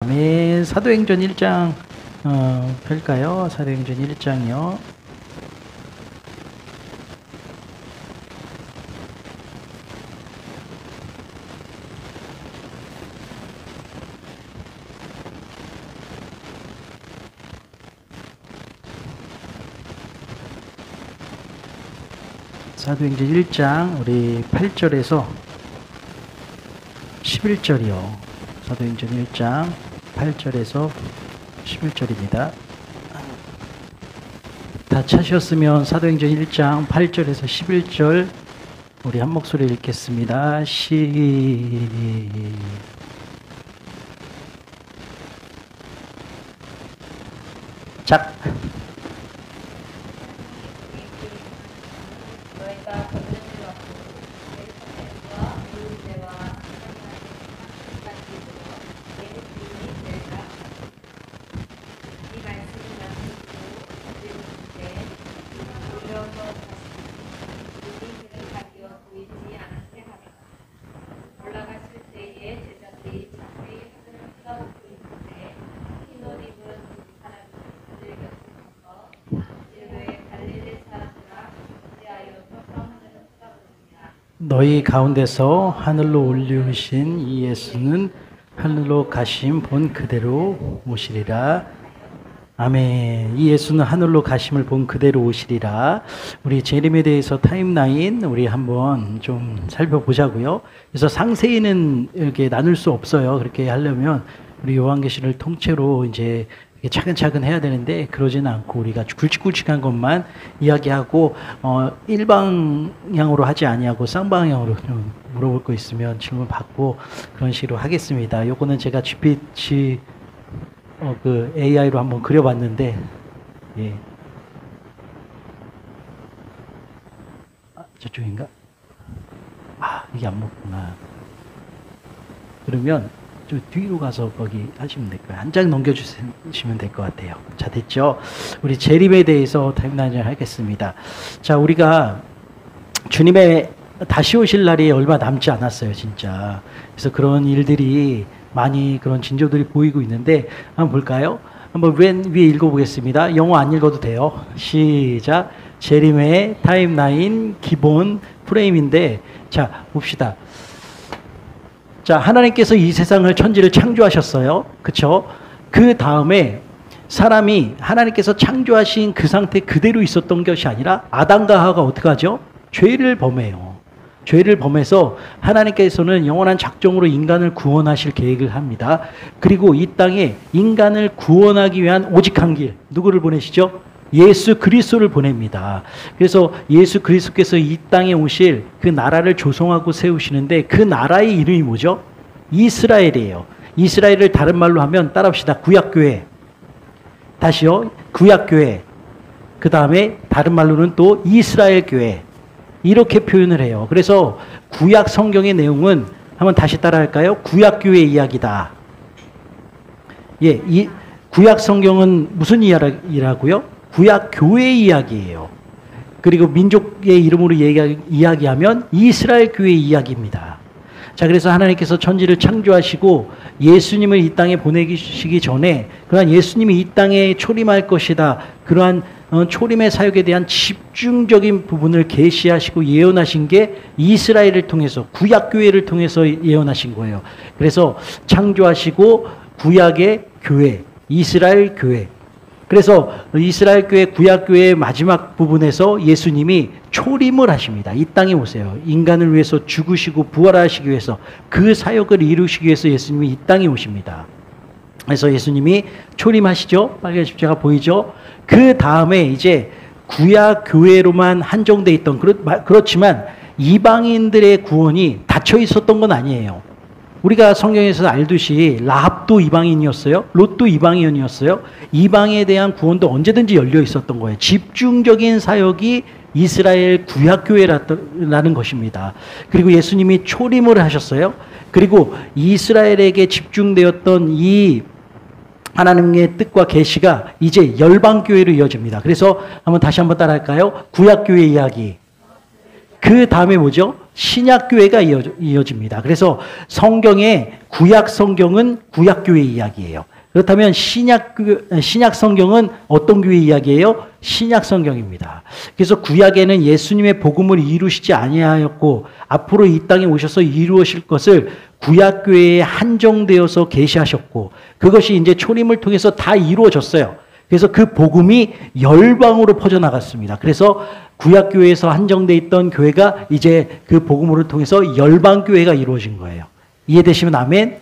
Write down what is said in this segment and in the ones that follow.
다음에 사도행전 1장 펼까요? 사도행전 1장이요. 사도행전 1장 우리 8절에서 11절이요. 사도행전 1장 8절에서 11절입니다. 다 찾으셨으면 사도행전 1장 8절에서 11절 우리 한 목소리 읽겠습니다. 시작. 너희 가운데서 하늘로 올리우신 이 예수는 하늘로 가심 본 그대로 오시리라. 아멘. 이 예수는 하늘로 가심을 본 그대로 오시리라. 우리 재림에 대해서 타임라인 우리 한번 좀 살펴보자고요. 그래서 상세히는 이렇게 나눌 수 없어요. 그렇게 하려면 우리 요한계시를 통째로 이제 차근차근 해야 되는데 그러지는 않고 우리가 굵직굵직한 것만 이야기하고 일방향으로 하지 아니하고 쌍방향으로 좀 물어볼 거 있으면 질문 받고 그런 식으로 하겠습니다. 요거는 제가 GPT 그 AI로 한번 그려봤는데 예. 저쪽인가? 이게 안 먹구나. 그러면 좀 뒤로 가서 거기 하시면 될 거예요. 한 장 넘겨주시면 될 것 같아요. 자, 됐죠? 우리 재림에 대해서 타임라인을 하겠습니다. 자, 우리가 주님의 다시 오실 날이 얼마 남지 않았어요, 진짜. 그래서 그런 일들이 많이 그런 징조들이 보이고 있는데 한번 볼까요? 한번 맨 위에 읽어보겠습니다. 영어 안 읽어도 돼요. 시작. 재림의 타임라인 기본 프레임인데 자, 봅시다. 자, 하나님께서 이 세상을 천지를 창조하셨어요. 그쵸? 그 다음에 사람이 하나님께서 창조하신 그 상태 그대로 있었던 것이 아니라 아담과 하와가 어떻게 하죠? 죄를 범해요. 죄를 범해서 하나님께서는 영원한 작정으로 인간을 구원하실 계획을 합니다. 그리고 이 땅에 인간을 구원하기 위한 오직 한 길, 누구를 보내시죠? 예수 그리스도를 보냅니다. 그래서 예수 그리스도께서 이 땅에 오실 그 나라를 조성하고 세우시는데 그 나라의 이름이 뭐죠? 이스라엘이에요. 이스라엘을 다른 말로 하면 따라합시다. 구약교회. 다시요. 구약교회. 그 다음에 다른 말로는 또 이스라엘교회. 이렇게 표현을 해요. 그래서 구약 성경의 내용은 한번 다시 따라할까요? 구약교회 이야기다. 예, 이 구약 성경은 무슨 이야기라고요? 구약 교회 이야기예요. 그리고 민족의 이름으로 이야기하면 이스라엘 교회 이야기입니다. 자, 그래서 하나님께서 천지를 창조하시고 예수님을 이 땅에 보내시기 전에 그러한 예수님이 이 땅에 초림할 것이다. 그러한 초림의 사역에 대한 집중적인 부분을 계시하시고 예언하신 게 이스라엘을 통해서 구약 교회를 통해서 예언하신 거예요. 그래서 창조하시고 구약의 교회, 이스라엘 교회. 그래서 이스라엘 교회, 구약 교회의 마지막 부분에서 예수님이 초림을 하십니다. 이 땅에 오세요. 인간을 위해서 죽으시고 부활하시기 위해서 그 사역을 이루시기 위해서 예수님이 이 땅에 오십니다. 그래서 예수님이 초림하시죠. 빨간 십자가 보이죠. 그 다음에 이제 구약 교회로만 한정돼 있던 그렇지만 이방인들의 구원이 닫혀 있었던 건 아니에요. 우리가 성경에서 알듯이 라합도 이방인이었어요. 롯도 이방인이었어요. 이방에 대한 구원도 언제든지 열려 있었던 거예요. 집중적인 사역이 이스라엘 구약교회라는 것입니다. 그리고 예수님이 초림을 하셨어요. 그리고 이스라엘에게 집중되었던 이 하나님의 뜻과 계시가 이제 열방교회로 이어집니다. 그래서 다시 한번 따라할까요? 구약교회 이야기. 그 다음에 뭐죠? 신약교회가 이어집니다. 그래서 성경의 구약 성경은 구약교회 이야기예요. 그렇다면 신약 성경은 어떤 교회 이야기예요? 신약 성경입니다. 그래서 구약에는 예수님의 복음을 이루시지 아니하였고 앞으로 이 땅에 오셔서 이루실 것을 구약 교회에 한정되어서 계시하셨고 그것이 이제 초림을 통해서 다 이루어졌어요. 그래서 그 복음이 열방으로 퍼져나갔습니다. 그래서 구약 교회에서 한정돼 있던 교회가 이제 그 복음을 통해서 열방 교회가 이루어진 거예요. 이해되시면 아멘?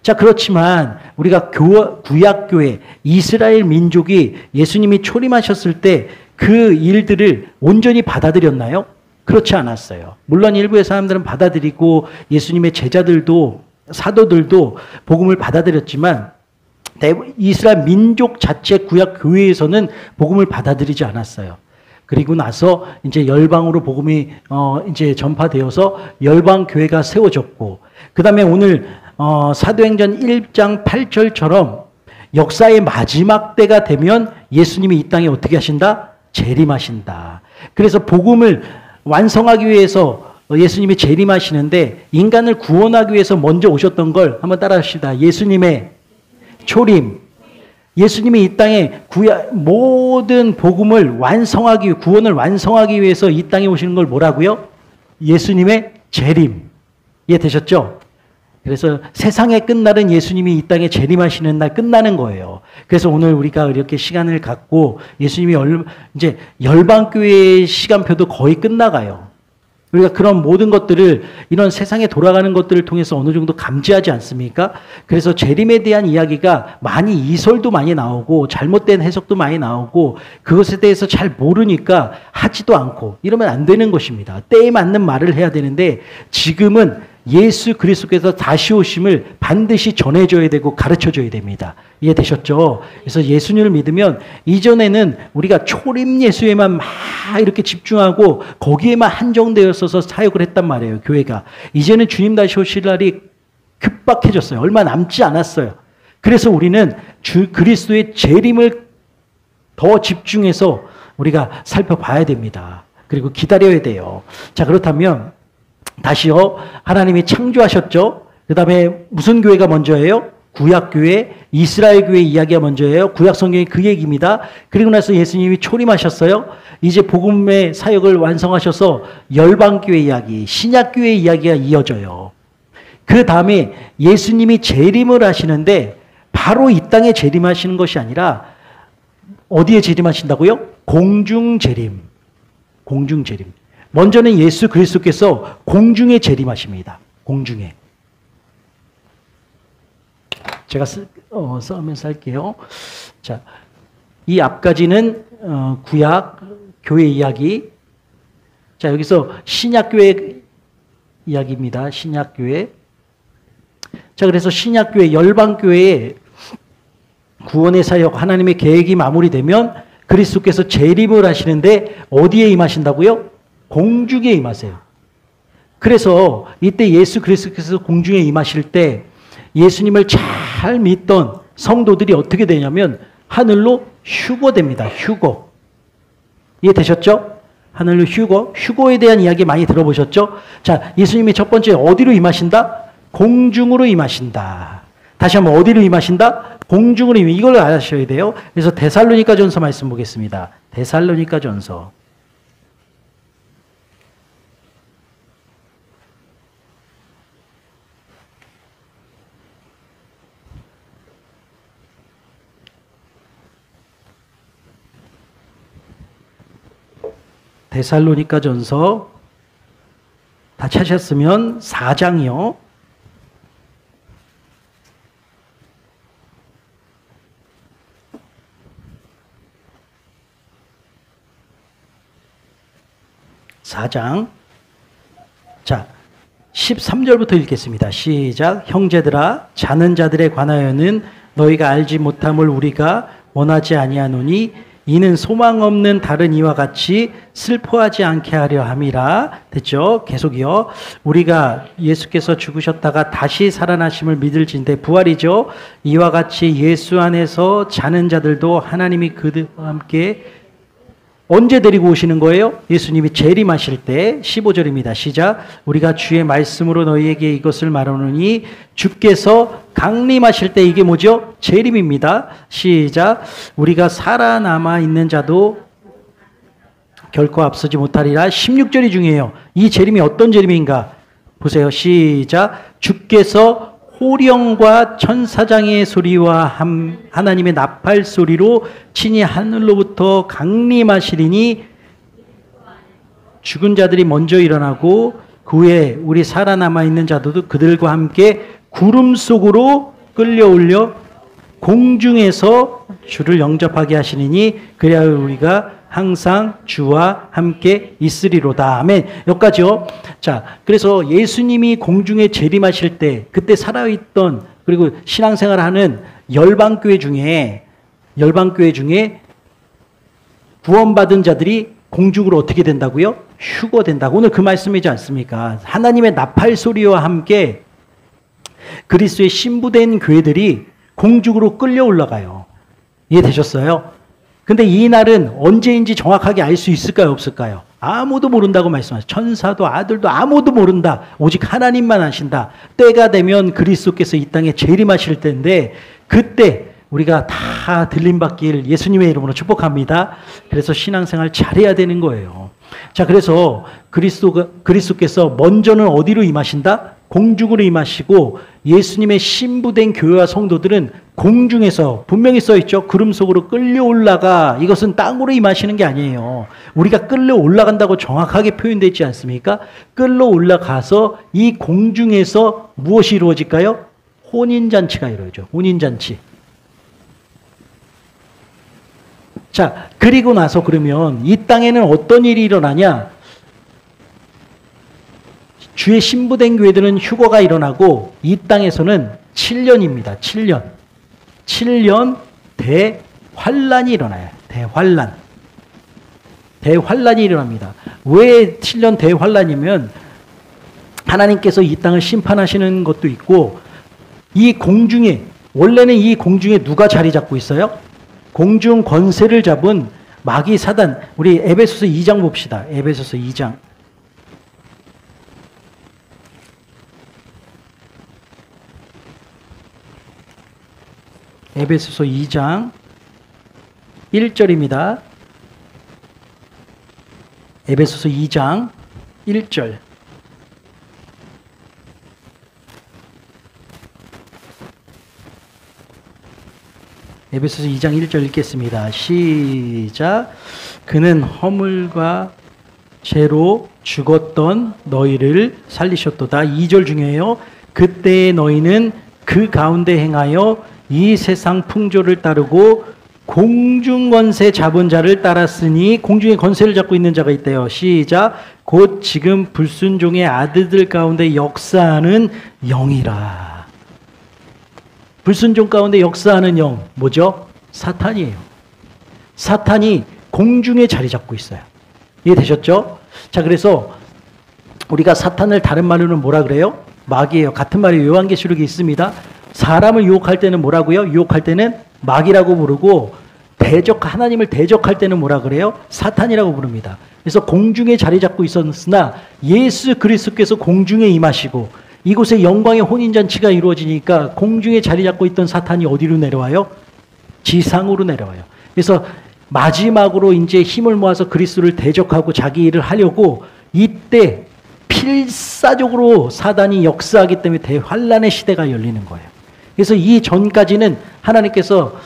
자, 그렇지만 우리가 구약 교회, 이스라엘 민족이 예수님이 초림하셨을 때 그 일들을 온전히 받아들였나요? 그렇지 않았어요. 물론 일부의 사람들은 받아들이고 예수님의 제자들도 사도들도 복음을 받아들였지만 이스라엘 민족 자체 구약 교회에서는 복음을 받아들이지 않았어요. 그리고 나서 이제 열방으로 복음이 이제 전파되어서 열방 교회가 세워졌고, 그 다음에 오늘 사도행전 1장 8절처럼 역사의 마지막 때가 되면 예수님이 이 땅에 어떻게 하신다? 재림하신다. 그래서 복음을 완성하기 위해서 예수님이 재림하시는데 인간을 구원하기 위해서 먼저 오셨던 걸 한번 따라 합시다. 예수님의 초림. 예수님이 이 땅에 모든 복음을 구원을 완성하기 위해서 이 땅에 오시는 걸 뭐라고요? 예수님의 재림. 이해되셨죠? 그래서 세상의 끝날은 예수님이 이 땅에 재림하시는 날 끝나는 거예요. 그래서 오늘 우리가 이렇게 시간을 갖고 예수님이 이제 열방교회의 시간표도 거의 끝나가요. 우리가 그런 모든 것들을 이런 세상에 돌아가는 것들을 통해서 어느 정도 감지하지 않습니까? 그래서 재림에 대한 이야기가 많이 이설도 많이 나오고 잘못된 해석도 많이 나오고 그것에 대해서 잘 모르니까 하지도 않고 이러면 안 되는 것입니다. 때에 맞는 말을 해야 되는데 지금은 예수 그리스도께서 다시 오심을 반드시 전해줘야 되고 가르쳐줘야 됩니다. 이해되셨죠? 그래서 예수님을 믿으면 이전에는 우리가 초림 예수에만 막 이렇게 집중하고 거기에만 한정되었어서 사역을 했단 말이에요. 교회가. 이제는 주님 다시 오실 날이 급박해졌어요. 얼마 남지 않았어요. 그래서 우리는 그리스도의 재림을 더 집중해서 우리가 살펴봐야 됩니다. 그리고 기다려야 돼요. 자, 그렇다면 다시요. 하나님이 창조하셨죠. 그 다음에 무슨 교회가 먼저예요? 구약교회, 이스라엘교회 이야기가 먼저예요. 구약성경이 그 얘기입니다. 그리고 나서 예수님이 초림하셨어요. 이제 복음의 사역을 완성하셔서 열방교회 이야기, 신약교회 이야기가 이어져요. 그 다음에 예수님이 재림을 하시는데 바로 이 땅에 재림하시는 것이 아니라 어디에 재림하신다고요? 공중재림. 공중재림. 먼저는 예수 그리스도께서 공중에 재림하십니다. 공중에. 제가 써면서 할게요. 자, 이 앞까지는 구약 교회 이야기. 자, 여기서 신약교회 이야기입니다. 신약교회. 자, 그래서 신약교회, 열방교회의 구원의 사역, 하나님의 계획이 마무리되면 그리스도께서 재림을 하시는데 어디에 임하신다고요? 공중에 임하세요. 그래서 이때 예수 그리스도께서 공중에 임하실 때 예수님을 잘 믿던 성도들이 어떻게 되냐면 하늘로 휴거됩니다. 휴거. 이해되셨죠? 하늘로 휴거. 휴거에 대한 이야기 많이 들어보셨죠? 자, 예수님이 첫 번째 어디로 임하신다? 공중으로 임하신다. 다시 한번 어디로 임하신다? 공중으로 임하신다. 이걸 아셔야 돼요. 그래서 데살로니가 전서 말씀 보겠습니다. 데살로니가 전서. 데살로니가 전서 다 찾으셨으면 4장이요. 자, 13절부터 읽겠습니다. 시작. 형제들아, 자는 자들에 관하여는 너희가 알지 못함을 우리가 원하지 아니하노니 이는 소망 없는 다른 이와 같이 슬퍼하지 않게 하려 함이라. 됐죠? 계속이요. 우리가 예수께서 죽으셨다가 다시 살아나심을 믿을진대 부활이죠. 이와 같이 예수 안에서 자는 자들도 하나님이 그들과 함께 언제 데리고 오시는 거예요? 예수님이 재림하실 때 15절입니다. 시작. 우리가 주의 말씀으로 너희에게 이것을 말하노니 주께서 강림하실 때 이게 뭐죠? 재림입니다. 시작. 우리가 살아남아 있는 자도 결코 앞서지 못하리라. 16절이 중요해요. 이 재림이 어떤 재림인가? 보세요. 시작. 주께서 호령과 천사장의 소리와 하나님의 나팔 소리로 친히 하늘로부터 강림하시리니 죽은 자들이 먼저 일어나고 그 후에 우리 살아남아 있는 자들도 그들과 함께 구름 속으로 끌려올려 공중에서 주를 영접하게 하시리니 그래야 우리가 항상 주와 함께 있으리로다. 아멘. 여기까지요. 자, 그래서 예수님이 공중에 재림하실 때 그때 살아있던 그리고 신앙생활하는 열방교회 중에 구원받은 자들이 공중으로 어떻게 된다고요? 휴거된다고. 오늘 그 말씀이지 않습니까? 하나님의 나팔 소리와 함께 그리스도의 신부된 교회들이 공중으로 끌려 올라가요. 이해되셨어요? 근데 이 날은 언제인지 정확하게 알 수 있을까요? 없을까요? 아무도 모른다고 말씀하셨어요. 천사도 아들도 아무도 모른다. 오직 하나님만 아신다. 때가 되면 그리스도께서 이 땅에 재림하실 때인데 그때 우리가 다 들림받길 예수님의 이름으로 축복합니다. 그래서 신앙생활 잘해야 되는 거예요. 자, 그래서 그리스도께서 먼저는 어디로 임하신다? 공중으로 임하시고 예수님의 신부된 교회와 성도들은 공중에서 분명히 써있죠. 구름 속으로 끌려 올라가. 이것은 땅으로 임하시는 게 아니에요. 우리가 끌려 올라간다고 정확하게 표현되어 있지 않습니까? 끌려 올라가서 이 공중에서 무엇이 이루어질까요? 혼인잔치가 이루어져. 혼인잔치. 자, 그리고 나서 그러면 이 땅에는 어떤 일이 일어나냐? 주의 신부된 교회들은 휴거가 일어나고 이 땅에서는 7년입니다. 7년. 7년 대환란이 일어나요. 대환란이 일어납니다. 왜 7년 대환란이면 하나님께서 이 땅을 심판하시는 것도 있고 이 공중에 원래는 이 공중에 누가 자리 잡고 있어요? 공중 권세를 잡은 마귀 사단. 우리 에베소서 2장 봅시다. 에베소서 2장. 에베소서 2장 1절입니다. 에베소서 2장 1절. 에베소서 2장 1절 읽겠습니다. 시작. 그는 허물과 죄로 죽었던 너희를 살리셨도다. 2절 중요해요. 그때의 너희는 그 가운데 행하여 이 세상 풍조를 따르고 공중 권세 잡은 자를 따랐으니 공중의 권세를 잡고 있는 자가 있대요. 시작. 곧 지금 불순종의 아들들 가운데 역사하는 영이라. 불순종 가운데 역사하는 영 뭐죠? 사탄이에요. 사탄이 공중에 자리 잡고 있어요. 이해되셨죠? 자, 그래서 우리가 사탄을 다른 말로는 뭐라 그래요? 마귀예요. 같은 말이 요한계시록에 있습니다. 사람을 유혹할 때는 뭐라고요? 유혹할 때는 마귀라고 부르고 하나님을 대적할 때는 뭐라 그래요? 사탄이라고 부릅니다. 그래서 공중에 자리 잡고 있었으나 예수 그리스도께서 공중에 임하시고 이곳에 영광의 혼인잔치가 이루어지니까 공중에 자리 잡고 있던 사탄이 어디로 내려와요? 지상으로 내려와요. 그래서 마지막으로 이제 힘을 모아서 그리스도를 대적하고 자기 일을 하려고 이때 필사적으로 사단이 역사하기 때문에 대환란의 시대가 열리는 거예요. 그래서 이 전까지는 하나님께서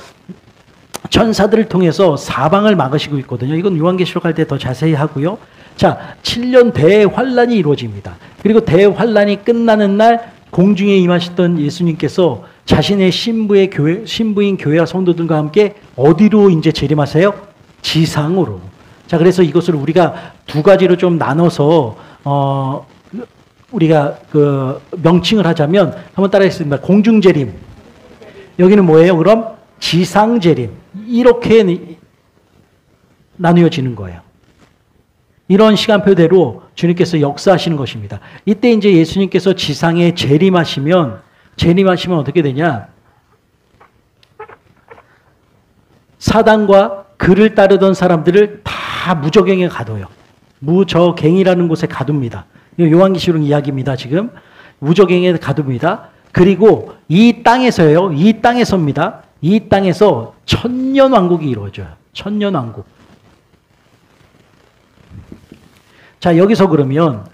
천사들을 통해서 사방을 막으시고 있거든요. 이건 요한계시록 할 때 더 자세히 하고요. 자, 7년 대환란이 이루어집니다. 그리고 대환란이 끝나는 날 공중에 임하셨던 예수님께서 자신의 신부인 교회와 성도들과 함께 어디로 이제 재림하세요? 지상으로. 자, 그래서 이것을 우리가 두 가지로 좀 나눠서 우리가 그 명칭을 하자면 한번 따라하겠습니다. 공중재림. 여기는 뭐예요? 그럼 지상재림. 이렇게 나누어지는 거예요. 이런 시간표대로 주님께서 역사하시는 것입니다. 이때 이제 예수님께서 지상에 재림하시면 어떻게 되냐? 사단과 그를 따르던 사람들을 다 다 무저갱에 가둬요. 무저갱이라는 곳에 가둡니다. 이거 요한계시록 이야기입니다. 지금 무저갱에 가둡니다. 그리고 이 땅에서요. 이 땅에서입니다. 이 땅에서 천년왕국이 이루어져요. 천년왕국. 자, 여기서 그러면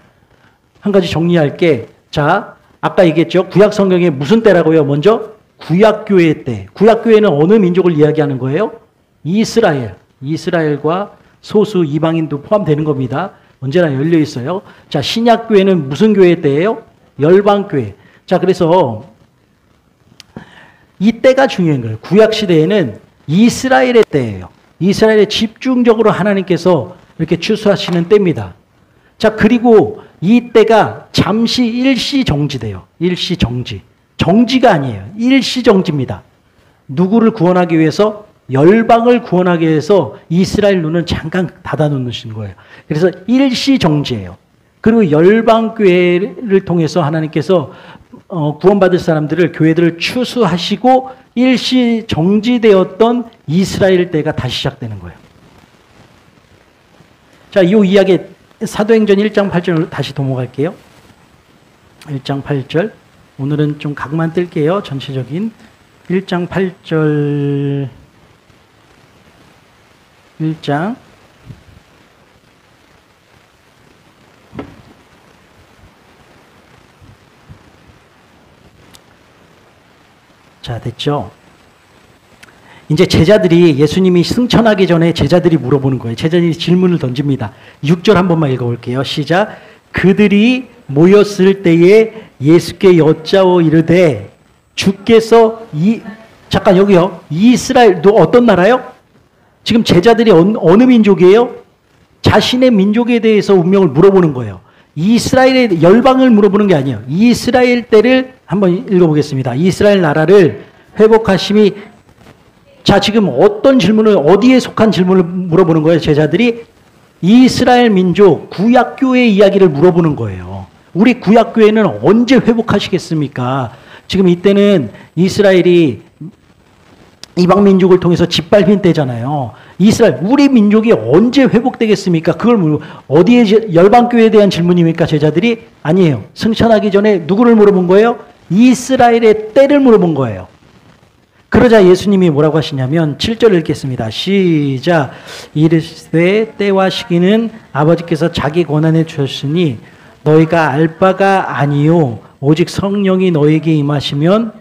한 가지 정리할게. 자, 아까 얘기했죠. 구약 성경에 무슨 때라고요? 먼저 구약교회 때. 구약교회는 어느 민족을 이야기하는 거예요? 이스라엘. 이스라엘과 소수 이방인도 포함되는 겁니다. 언제나 열려 있어요. 자, 신약교회는 무슨 교회 때예요? 열방교회. 자, 그래서 이 때가 중요한 거예요. 구약시대에는 이스라엘의 때예요. 이스라엘에 집중적으로 하나님께서 이렇게 추수하시는 때입니다. 자, 그리고 이 때가 잠시 일시 정지돼요. 일시 정지. 정지가 아니에요. 일시 정지입니다. 누구를 구원하기 위해서? 열방을 구원하기 위해서 이스라엘 눈은 잠깐 닫아놓으신 거예요. 그래서 일시 정지예요. 그리고 열방교회를 통해서 하나님께서 구원받을 사람들을, 교회들을 추수하시고 일시 정지되었던 이스라엘 때가 다시 시작되는 거예요. 자, 이 이야기 사도행전 1장 8절로 다시 넘어갈게요. 1장 8절. 오늘은 좀 각만 뜰게요. 전체적인 1장 8절. 1장 자, 됐죠? 이제 제자들이 예수님이 승천하기 전에 제자들이 물어보는 거예요. 제자들이 질문을 던집니다. 6절 한 번만 읽어볼게요. 시작. 그들이 모였을 때에 예수께 여짜오 이르되 주께서 잠깐 여기요. 이스라엘도 어떤 나라요? 지금 제자들이 어느 민족이에요? 자신의 민족에 대해서 운명을 물어보는 거예요. 이스라엘의 열방을 물어보는 게 아니에요. 이스라엘 때를 한번 읽어보겠습니다. 이스라엘 나라를 회복하심이, 자, 지금 어떤 질문을, 어디에 속한 질문을 물어보는 거예요? 제자들이 이스라엘 민족 구약교회 이야기를 물어보는 거예요. 우리 구약교회는 언제 회복하시겠습니까? 지금 이때는 이스라엘이 이방 민족을 통해서 짓밟힌 때잖아요. 이스라엘, 우리 민족이 언제 회복되겠습니까? 그걸 어디에, 열방교회에 대한 질문입니까? 제자들이? 아니에요. 승천하기 전에 누구를 물어본 거예요? 이스라엘의 때를 물어본 거예요. 그러자 예수님이 뭐라고 하시냐면 7절 읽겠습니다. 시작. 이르시되 때와 시기는 아버지께서 자기 권한에 주셨으니 너희가 알 바가 아니요 오직 성령이 너희에게 임하시면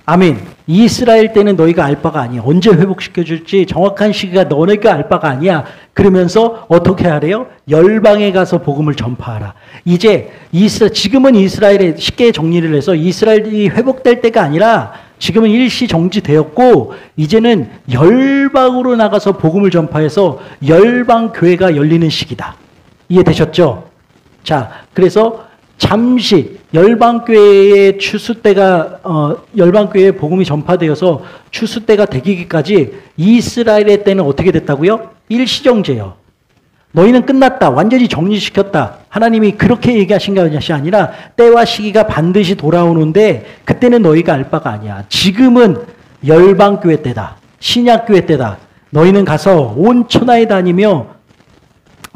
아멘. 이스라엘 때는 너희가 알 바가 아니야. 언제 회복시켜줄지 정확한 시기가 너네가 알 바가 아니야. 그러면서 어떻게 하래요? 열방에 가서 복음을 전파하라. 이제 지금은 이스라엘에 쉽게 정리를 해서 이스라엘이 회복될 때가 아니라 지금은 일시 정지되었고 이제는 열방으로 나가서 복음을 전파해서 열방 교회가 열리는 시기다. 이해되셨죠? 자, 그래서 잠시 열방교회의 추수 때가 열방교회의 복음이 전파되어서 추수 때가 되기까지 이스라엘의 때는 어떻게 됐다고요? 일시정지예요. 너희는 끝났다. 완전히 정리시켰다. 하나님이 그렇게 얘기하신 것이 아니라 때와 시기가 반드시 돌아오는데 그때는 너희가 알 바가 아니야. 지금은 열방교회 때다. 신약교회 때다. 너희는 가서 온 천하에 다니며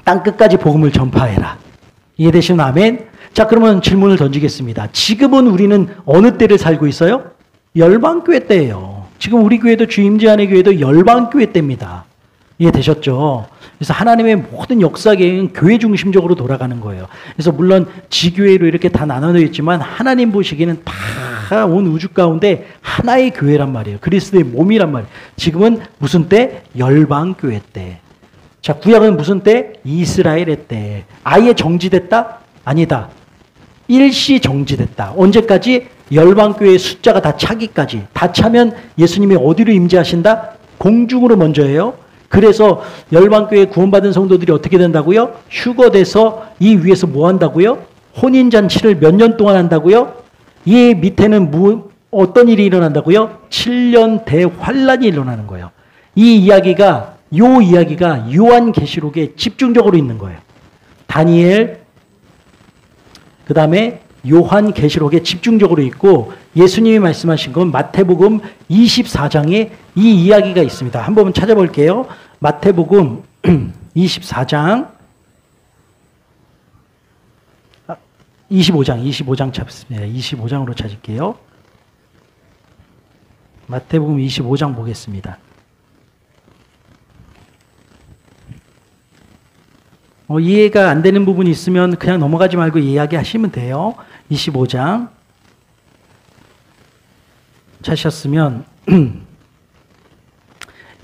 땅끝까지 복음을 전파해라. 이해되시면 아멘? 자, 그러면 질문을 던지겠습니다. 지금은 우리는 어느 때를 살고 있어요? 열방교회 때예요. 지금 우리 교회도 주임제한의 교회도 열방교회 때입니다. 이해되셨죠? 그래서 하나님의 모든 역사 계획은 교회 중심적으로 돌아가는 거예요. 그래서 물론 지교회로 이렇게 다 나눠져 있지만 하나님 보시기에는 다 온 우주 가운데 하나의 교회란 말이에요. 그리스도의 몸이란 말이에요. 지금은 무슨 때? 열방교회 때. 자, 구약은 무슨 때? 이스라엘의 때. 아예 정지됐다? 아니다. 일시 정지됐다. 언제까지? 열방교회의 숫자가 다 차기까지. 다 차면 예수님이 어디로 임재하신다? 공중으로 먼저 해요. 그래서 열방교회 구원받은 성도들이 어떻게 된다고요? 휴거돼서 이 위에서 뭐 한다고요? 혼인잔치를 몇 년 동안 한다고요? 이 밑에는 어떤 일이 일어난다고요? 7년 대환란이 일어나는 거예요. 이 이야기가 요한계시록에 집중적으로 있는 거예요. 다니엘, 그 다음에 요한계시록에 집중적으로 있고 예수님이 말씀하신 건 마태복음 24장에 이 이야기가 있습니다. 한번 찾아볼게요. 마태복음 24장 25장 찾습니다. 25장으로 찾을게요. 마태복음 25장 보겠습니다. 이해가 안 되는 부분이 있으면 그냥 넘어가지 말고 이야기하시면 돼요. 25장 찾으셨으면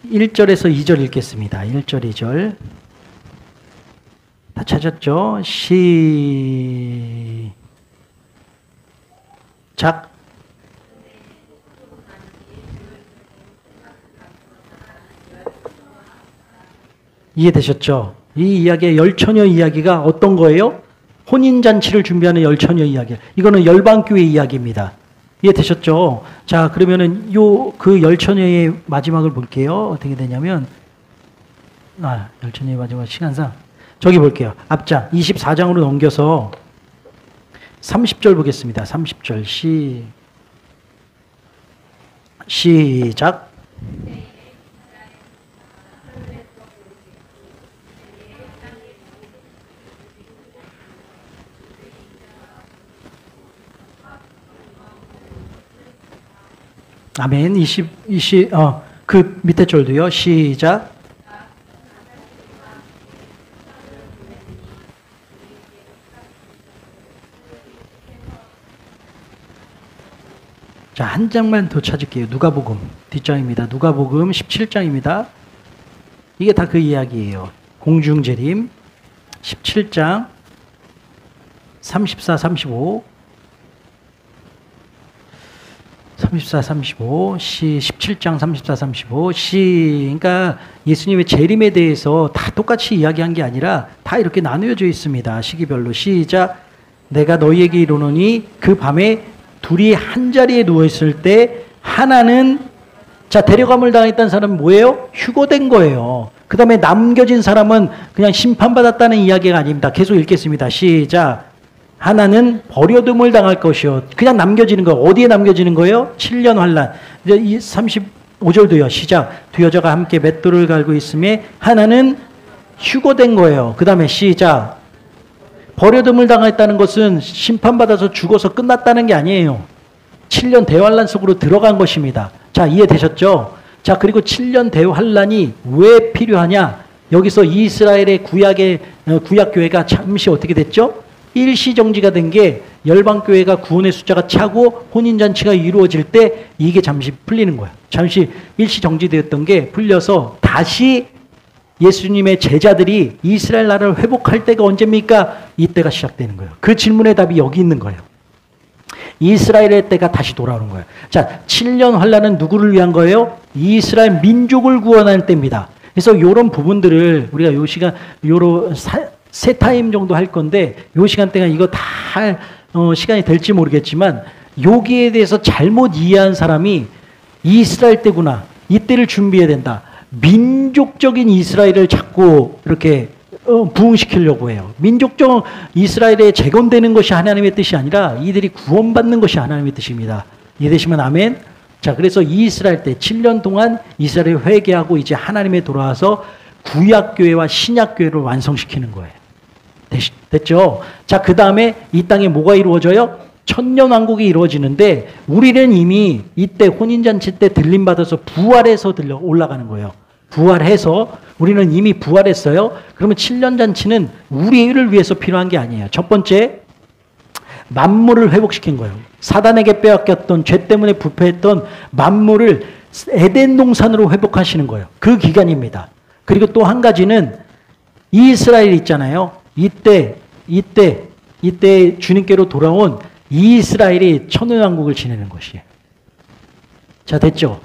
1절에서 2절 읽겠습니다. 1절, 2절 다 찾았죠? 시작. 이해되셨죠? 이 이야기의 열처녀 이야기가 어떤 거예요? 혼인잔치를 준비하는 열처녀 이야기. 이거는 열방교회 이야기입니다. 이해되셨죠? 자, 그러면은 그 열처녀의 마지막을 볼게요. 어떻게 되냐면, 열처녀의 마지막 시간상. 저기 볼게요. 앞장 24장으로 넘겨서 30절 보겠습니다. 30절 시작. 아멘. 그 밑에 절도요. 시작. 자, 한 장만 더 찾을게요. 누가복음 뒷장입니다. 누가복음 17장입니다. 이게 다 그 이야기예요. 공중재림 17장 34, 35 34, 35, 17장 34, 35, 그러니까 예수님의 재림에 대해서 다 똑같이 이야기한 게 아니라 다 이렇게 나누어져 있습니다. 시기별로. 시작. 내가 너희에게 이르노니 그 밤에 둘이 한 자리에 누워있을 때 하나는, 자, 데려감을 당했다는 사람은 뭐예요? 휴거된 거예요. 그 다음에 남겨진 사람은 그냥 심판받았다는 이야기가 아닙니다. 계속 읽겠습니다. 시작. 하나는 버려둠을 당할 것이요. 그냥 남겨지는 거예요. 어디에 남겨지는 거예요? 7년 환란. 이제 이 35절도요. 시작. 두 여자가 함께 맷돌을 갈고 있음에 하나는 휴거된 거예요. 그 다음에 시작. 버려둠을 당했다는 것은 심판받아서 죽어서 끝났다는 게 아니에요. 7년 대환란 속으로 들어간 것입니다. 자, 이해되셨죠? 자, 그리고 7년 대환란이 왜 필요하냐? 여기서 이스라엘의 구약교회가 잠시 어떻게 됐죠? 일시정지가 된 게 열방교회가 구원의 숫자가 차고 혼인잔치가 이루어질 때 이게 잠시 풀리는 거야. 잠시 일시정지되었던 게 풀려서 다시 예수님의 제자들이 이스라엘 나라를 회복할 때가 언제입니까? 이때가 시작되는 거예요. 그 질문의 답이 여기 있는 거예요. 이스라엘의 때가 다시 돌아오는 거예요. 자, 7년 환란은 누구를 위한 거예요? 이스라엘 민족을 구원하는 때입니다. 그래서 이런 부분들을 우리가 요 시간, 세 타임 정도 할 건데, 요 시간대가 이거 다 시간이 될지 모르겠지만, 여기에 대해서 잘못 이해한 사람이 이스라엘 때구나. 이때를 준비해야 된다. 민족적인 이스라엘을 자꾸 이렇게 부흥시키려고 해요. 민족적 이스라엘에 재건되는 것이 하나님의 뜻이 아니라 이들이 구원받는 것이 하나님의 뜻입니다. 이해되시면 아멘? 자, 그래서 이스라엘 때 7년 동안 이스라엘을 회개하고 이제 하나님에 돌아와서 구약교회와 신약교회를 완성시키는 거예요. 됐죠? 자, 그 다음에 이 땅에 뭐가 이루어져요? 천년왕국이 이루어지는데 우리는 이미 이때 혼인잔치 때 들림받아서 부활해서 올라가는 거예요. 부활해서 우리는 이미 부활했어요. 그러면 7년잔치는 우리를 위해서 필요한 게 아니에요. 첫 번째, 만물을 회복시킨 거예요. 사단에게 빼앗겼던, 죄 때문에 부패했던 만물을 에덴 동산으로 회복하시는 거예요. 그 기간입니다. 그리고 또 한 가지는 이스라엘 있잖아요. 이때 주님께로 돌아온 이스라엘이 천년왕국을 지내는 것이에요. 자, 됐죠?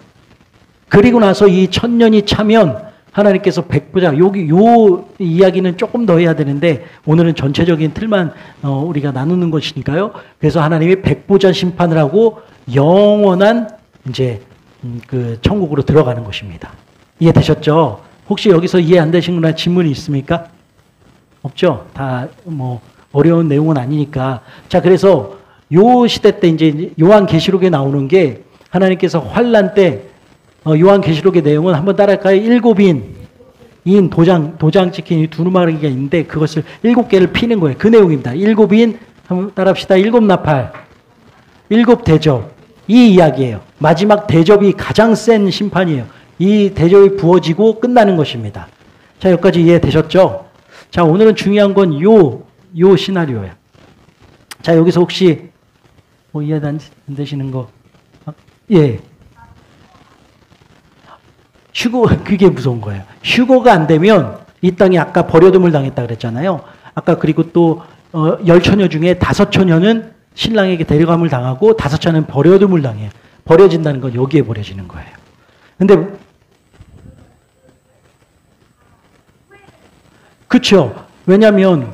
그리고 나서 이 천년이 차면 하나님께서 백보자, 요 이야기는 조금 더 해야 되는데 오늘은 전체적인 틀만 우리가 나누는 것이니까요. 그래서 하나님이 백보자 심판을 하고 영원한 이제 그 천국으로 들어가는 것입니다. 이해되셨죠? 혹시 여기서 이해 안 되신 거나 질문이 있습니까? 없죠? 다 뭐 어려운 내용은 아니니까. 자, 그래서 요 시대 때 이제 요한계시록에 나오는 게 하나님께서 환란 때 요한계시록의 내용은 한번 따라할까요? 7인 도장 찍힌 이 두루마리가 있는데 그것을 7개를 피는 거예요. 그 내용입니다. 7인 한번 따라합시다. 7나팔, 7대접 이 이야기예요. 마지막 대접이 가장 센 심판이에요. 이 대접이 부어지고 끝나는 것입니다. 자, 여기까지 이해되셨죠? 자, 오늘은 중요한 건 요 시나리오예요. 자, 여기서 혹시 이해 안 되시는 거? 예. 그게 무서운 거예요. 휴거가 안 되면 이 땅에 아까 버려둠을 당했다 그랬잖아요. 아까 그리고 또 10처녀 중에 5처녀는 신랑에게 데려감을 당하고 5처녀는 버려둠을 당해요. 버려진다는 건 여기에 버려지는 거예요. 근데 그쵸. 왜냐면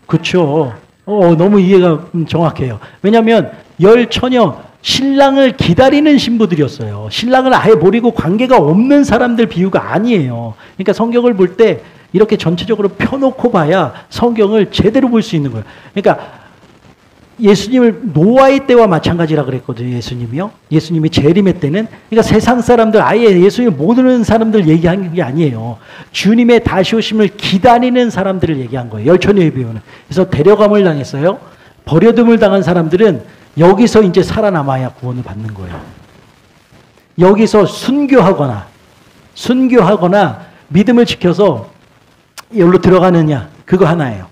그쵸. 너무 이해가 정확해요. 왜냐면 10처녀 신랑을 기다리는 신부들이었어요. 신랑을 아예 버리고 관계가 없는 사람들 비유가 아니에요. 그러니까 성경을 볼 때 이렇게 전체적으로 펴놓고 봐야 성경을 제대로 볼 수 있는 거예요. 그러니까 예수님을 노아의 때와 마찬가지라 그랬거든요. 예수님이요. 예수님이 재림의 때는 그러니까 세상 사람들 아예 예수님을 모르는 사람들 얘기한 게 아니에요. 주님의 다시 오심을 기다리는 사람들을 얘기한 거예요. 10처녀의 비유는. 그래서 데려감을 당했어요. 버려둠을 당한 사람들은 여기서 이제 살아남아야 구원을 받는 거예요. 여기서 순교하거나 믿음을 지켜서 여기로 들어가느냐 그거 하나예요.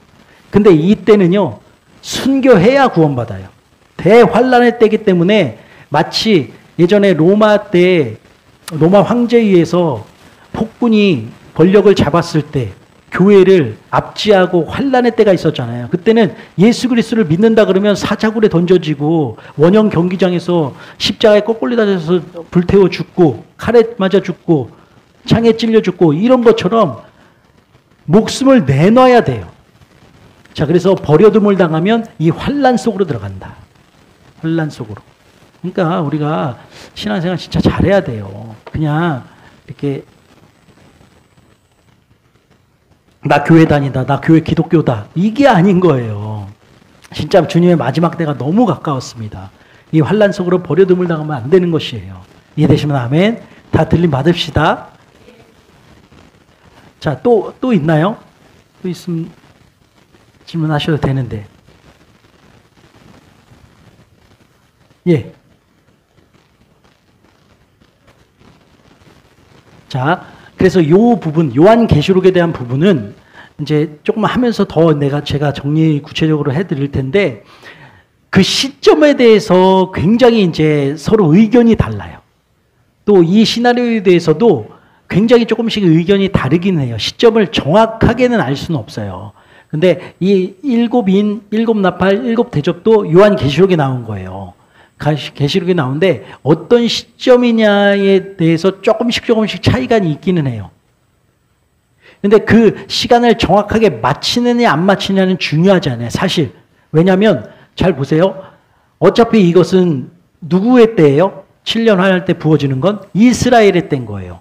근데 이때는요. 순교해야 구원받아요. 대환란의 때이기 때문에 마치 예전에 로마 황제에 의해서 폭군이 권력을 잡았을 때 교회를 압제하고 환란의 때가 있었잖아요. 그때는 예수 그리스도를 믿는다 그러면 사자굴에 던져지고 원형 경기장에서 십자가에 거꾸리다져서 불태워 죽고 칼에 맞아 죽고 창에 찔려 죽고 이런 것처럼 목숨을 내놔야 돼요. 자, 그래서 버려둠을 당하면 이 환란 속으로 들어간다. 환란 속으로. 그러니까 우리가 신앙생활 진짜 잘해야 돼요. 그냥 이렇게 나 교회 다니다, 나 교회 기독교다. 이게 아닌 거예요. 진짜 주님의 마지막 때가 너무 가까웠습니다. 이 환란 속으로 버려둠을 당하면 안 되는 것이에요. 이해되시면 아멘. 다 들림 받읍시다. 자, 또 있나요? 또 있으면 질문하셔도 되는데. 예. 자, 그래서 요 부분, 요한계시록에 대한 부분은 이제 조금 하면서 더 제가 정리 구체적으로 해드릴 텐데, 그 시점에 대해서 굉장히 이제 서로 의견이 달라요. 또 이 시나리오에 대해서도 굉장히 조금씩 의견이 다르긴 해요. 시점을 정확하게는 알 수는 없어요. 근데 이 7인, 7나팔, 7대접도 요한계시록에 나온 거예요. 계시록에 나오는데 어떤 시점이냐에 대해서 조금씩 차이가 있기는 해요. 근데 그 시간을 정확하게 맞히느냐 안 맞히느냐는 중요하지 않아요. 사실. 왜냐하면 잘 보세요. 어차피 이것은 누구의 때예요? 7년 환란 때 부어지는 건 이스라엘의 때인 거예요.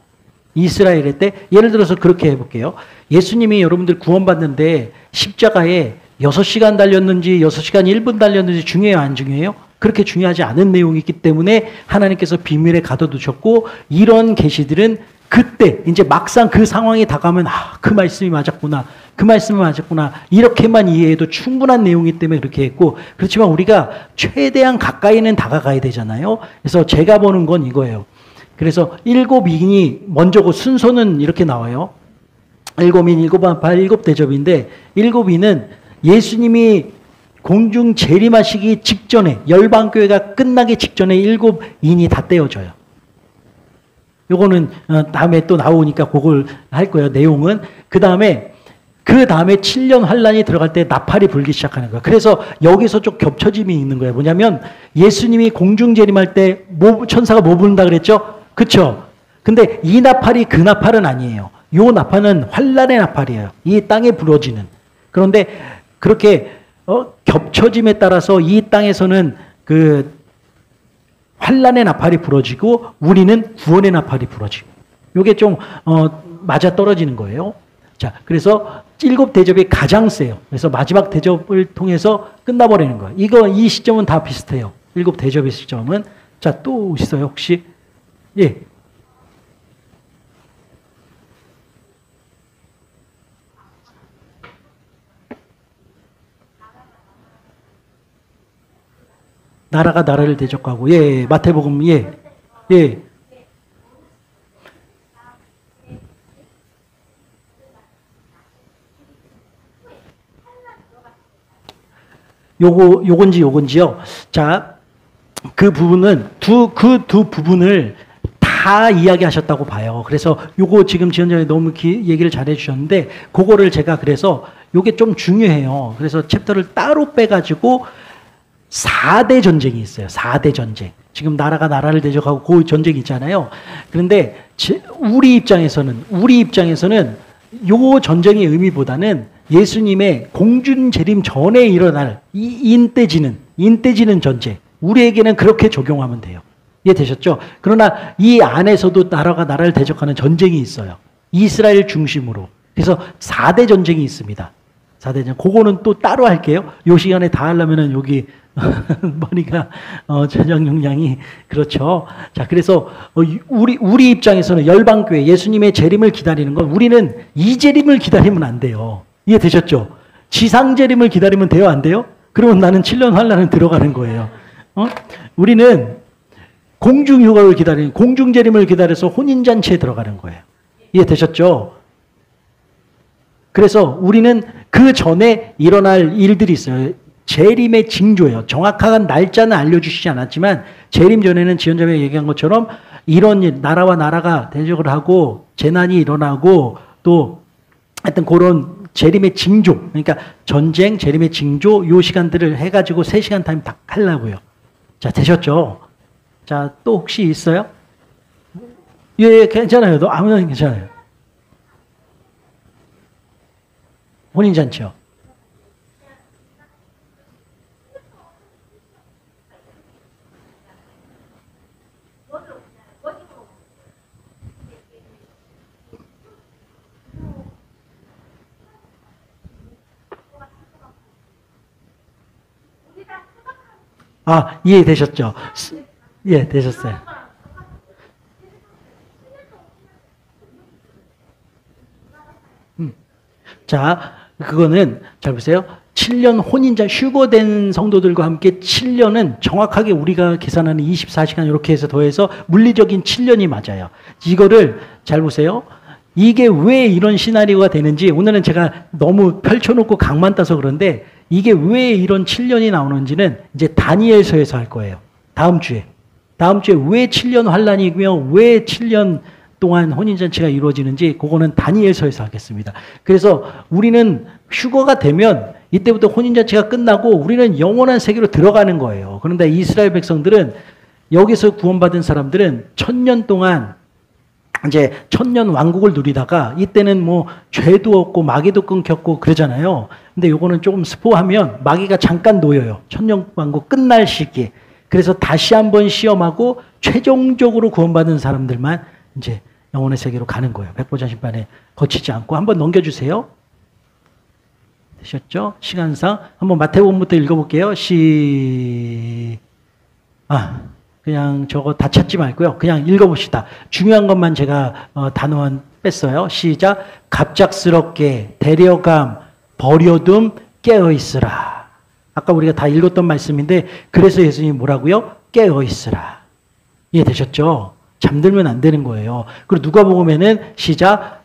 이스라엘의 때. 예를 들어서 그렇게 해볼게요. 예수님이 여러분들 구원받는데 십자가에 6시간 달렸는지 6시간 1분 달렸는지 중요해요? 안 중요해요? 그렇게 중요하지 않은 내용이 있기 때문에 하나님께서 비밀에 가둬두셨고, 이런 계시들은 그때 이제 막상 그 상황이 다가오면 그 말씀이 맞았구나, 그 말씀이 맞았구나, 이렇게만 이해해도 충분한 내용이기 때문에 그렇게 했고, 그렇지만 우리가 최대한 가까이는 다가가야 되잖아요. 그래서 제가 보는 건 이거예요. 그래서 7인이 먼저고 순서는 이렇게 나와요. 7인, 7나팔, 7대접인데 7인은 예수님이 공중 재림하시기 직전에, 열방교회가 끝나기 직전에 7인이 다 떼어져요. 요거는 다음에 또 나오니까 그걸 할 거예요. 내용은. 그 다음에 7년 환란이 들어갈 때 나팔이 불기 시작하는 거예요. 그래서 여기서 좀 겹쳐짐이 있는 거예요. 뭐냐면 예수님이 공중 재림할 때 천사가 뭐 부른다 그랬죠? 그쵸? 근데 이 나팔이 그 나팔은 아니에요. 요 나팔은 환란의 나팔이에요. 이 땅에 불어지는. 그런데 그렇게 겹쳐짐에 따라서 이 땅에서는 그 환란의 나팔이 부러지고 우리는 구원의 나팔이 부러지고, 요게 좀 맞아 떨어지는 거예요. 자, 그래서 7대접이 가장 세요. 그래서 마지막 대접을 통해서 끝나버리는 거예요. 이 시점은 다 비슷해요. 7대접의 시점은. 자, 또 있어요, 혹시? 예. 나라가 나라를 대적하고, 예, 마태복음, 예, 예. 요건지요. 자, 그 부분은, 그 두 부분을 다 이야기하셨다고 봐요. 그래서 요거 지금 지원자님 너무 얘기를 잘 해주셨는데, 그거를 제가 그래서 요게 좀 중요해요. 그래서 챕터를 따로 빼가지고 4대 전쟁이 있어요. 4대 전쟁. 지금 나라가 나라를 대적하고 그 전쟁이 있잖아요. 그런데 우리 입장에서는 요 전쟁의 의미보다는 예수님의 공중 재림 전에 일어날 이 인대지는 전쟁. 우리에게는 그렇게 적용하면 돼요. 이해되셨죠? 그러나 이 안에서도 나라가 나라를 대적하는 전쟁이 있어요. 이스라엘 중심으로. 그래서 4대 전쟁이 있습니다. 4대 전쟁. 그거는 또 따로 할게요. 요 시간에 다 하려면은 여기 머리가 저장 용량이 그렇죠. 자, 그래서 우리 입장에서는 열방교회 예수님의 재림을 기다리는 건 우리는 이 재림을 기다리면 안 돼요. 이해되셨죠? 지상 재림을 기다리면 돼요, 안 돼요? 그러면 나는 7년 환란을 들어가는 거예요. 우리는 공중 휴가를 기다리는 공중 재림을 기다려서 혼인 잔치에 들어가는 거예요. 이해되셨죠? 그래서 우리는 그 전에 일어날 일들이 있어요. 재림의 징조예요. 정확한 날짜는 알려주시지 않았지만 재림 전에는 지원자가 얘기한 것처럼 이런 일, 나라와 나라가 대적을 하고 재난이 일어나고 또 하여튼 그런 재림의 징조, 그러니까 전쟁, 재림의 징조 요 시간들을 해가지고 3시간 타임 다 하려고요. 자, 되셨죠? 자, 또 혹시 있어요? 예, 괜찮아요. 아무나 괜찮아요. 혼인잔치요. 아, 이해되셨죠? 예, 되셨어요. 자, 그거는 잘 보세요. 7년 혼인자 휴거된 성도들과 함께 7년은 정확하게 우리가 계산하는 24시간 이렇게 해서 더해서 물리적인 7년이 맞아요. 이거를 잘 보세요. 이게 왜 이런 시나리오가 되는지 오늘은 제가 너무 펼쳐놓고 각만 따서 그런데 이게 왜 이런 7년이 나오는지는 이제 다니엘서에서 할 거예요. 다음 주에 왜 7년 환란이며 왜 7년 동안 혼인잔치가 이루어지는지 그거는 다니엘서에서 하겠습니다. 그래서 우리는 휴거가 되면 이때부터 혼인잔치가 끝나고 우리는 영원한 세계로 들어가는 거예요. 그런데 이스라엘 백성들은 여기서 구원받은 사람들은 1000년 동안 이제 1000년 왕국을 누리다가 이때는 뭐 죄도 없고 마귀도 끊겼고 그러잖아요. 근데 요거는 조금 스포하면 마귀가 잠깐 놓여요. 1000년 왕국 끝날 시기에. 그래서 다시 한번 시험하고 최종적으로 구원받은 사람들만 이제 영혼의 세계로 가는 거예요. 백보자 심판에 거치지 않고. 한번 넘겨주세요. 되셨죠? 시간상. 한번 마태복음부터 읽어볼게요. 그냥 저거 다 찾지 말고요. 그냥 읽어봅시다. 중요한 것만 제가 단어만 뺐어요. 시작. 갑작스럽게 데려감, 버려둠, 깨어있으라. 아까 우리가 다 읽었던 말씀인데 그래서 예수님이 뭐라고요? 깨어있으라. 이해되셨죠? 잠들면 안 되는 거예요. 그리고 누가복음에는 시작.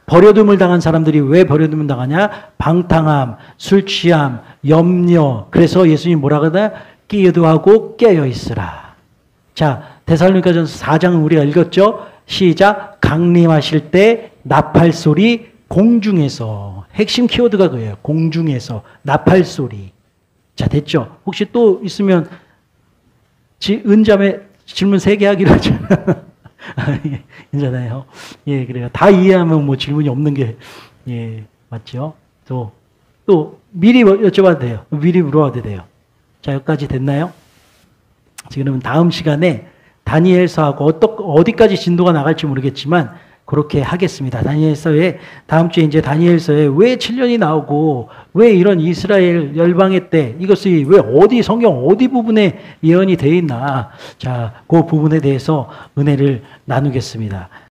버려둠을 당한 사람들이 왜 버려둠을 당하냐? 방탕함, 술 취함, 염려. 그래서 예수님이 뭐라 그러나? 기도하고 깨어있으라. 자, 데살로니가전서 4장은 우리가 읽었죠? 시작. 강림하실 때 나팔 소리 공중에서. 핵심 키워드가 그거예요. 공중에서 나팔 소리. 자, 됐죠? 혹시 또 있으면 은자매 질문 3개 하기로 하잖아요. 괜찮아요. 예, 그래요. 다 이해하면 뭐 질문이 없는 게, 예, 맞죠? 또, 미리 여쭤봐도 돼요. 미리 물어봐도 돼요. 자, 여기까지 됐나요? 지금은 다음 시간에 다니엘서하고 어디까지 진도가 나갈지 모르겠지만, 그렇게 하겠습니다. 다니엘서에 다음 주에 이제 다니엘서에 왜 7년이 나오고 왜 이런 이스라엘 열방의 때 이것이 왜 어디 성경 어디 부분에 예언이 되어 있나 자, 그 부분에 대해서 은혜를 나누겠습니다.